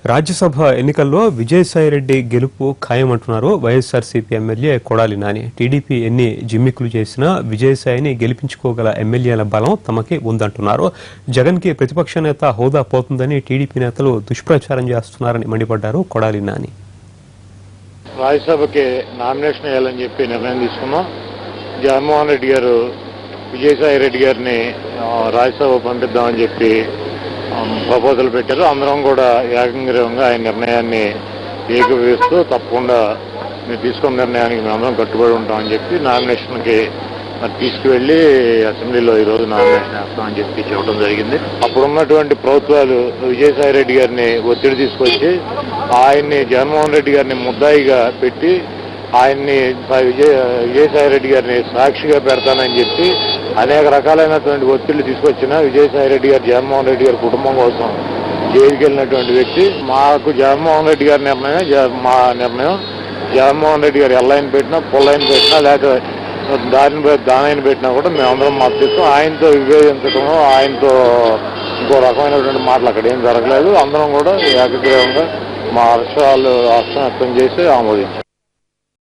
రాజ్యసభ ఎన్నికల్లో విజయసాయిరెడ్డి గెలుపు ఖాయమంటున్నారు YSRCP MLA Kodali Nani. TDP ఎన్ని జిమ్మికులు చేసినా విజయసాయిని గెలిపించుకోగల ఎమ్మెల్యేల బలం తమకి ఉందంటున్నారు. జగన్ కి ప్రతిపక్ష నేత హోదా పోతుందని టీడీపీ నేతలు దుష్ప్రచారం చేస్తున్నారని మండిపడ్డారు కొడాలి నాని. రాజ్యసభకి నామినేషన్ వేయాలని చెప్పి నిర్ణయం తీసుకున్నాం. జగన్మోహన్ రెడ్డి గారు విజయసాయి రెడ్డి గారిని రాజ్యసభ పంపిద్దామని చెప్పి ప్రపోజల్ పెట్టారు. అందరం కూడా ఏకంగ్రీవంగా ఆయన నిర్ణయాన్ని ఏకీభవిస్తూ తప్పకుండా మీరు తీసుకున్న నిర్ణయానికి మేము అందరం కట్టుబడి ఉంటామని చెప్పి నామినేషన్కి తీసుకువెళ్ళి అసెంబ్లీలో ఈరోజు నామినేషన్ వేస్తామని చెప్పి చెప్పడం జరిగింది. అప్పుడున్నటువంటి ప్రభుత్వాలు విజయసాయి రెడ్డి గారిని ఒత్తిడి తీసుకొచ్చి ఆయన్ని జగన్మోహన్ రెడ్డి గారిని ముద్దాయిగా పెట్టి ఆయన్ని విజయసాయి రెడ్డి గారిని సాక్షిగా పెడతానని చెప్పి అనేక రకాలైనటువంటి ఒత్తిళ్లు తీసుకొచ్చిన విజయసాయి రెడ్డి గారు జగన్మోహన్ రెడ్డి గారి కుటుంబం కోసం జైలుకి వెళ్ళినటువంటి వ్యక్తి. మాకు జగన్మోహన్ రెడ్డి గారి నిర్ణయం మా నిర్ణయం. జగన్మోహన్ రెడ్డి గారు ఎల్లైన పెట్టినా పుల్లైన పెట్టినా లేకపోతే దానైన పెట్టినా కూడా మేమందరం మద్దతు. ఆయనతో విభేదించడం ఆయనతో ఇంకో రకమైనటువంటి మాటలు అక్కడ ఏం జరగలేదు. అందరం కూడా ఏకగ్రీవంగా మా హర్షం వ్యక్తం చేసి ఆమోదించాం.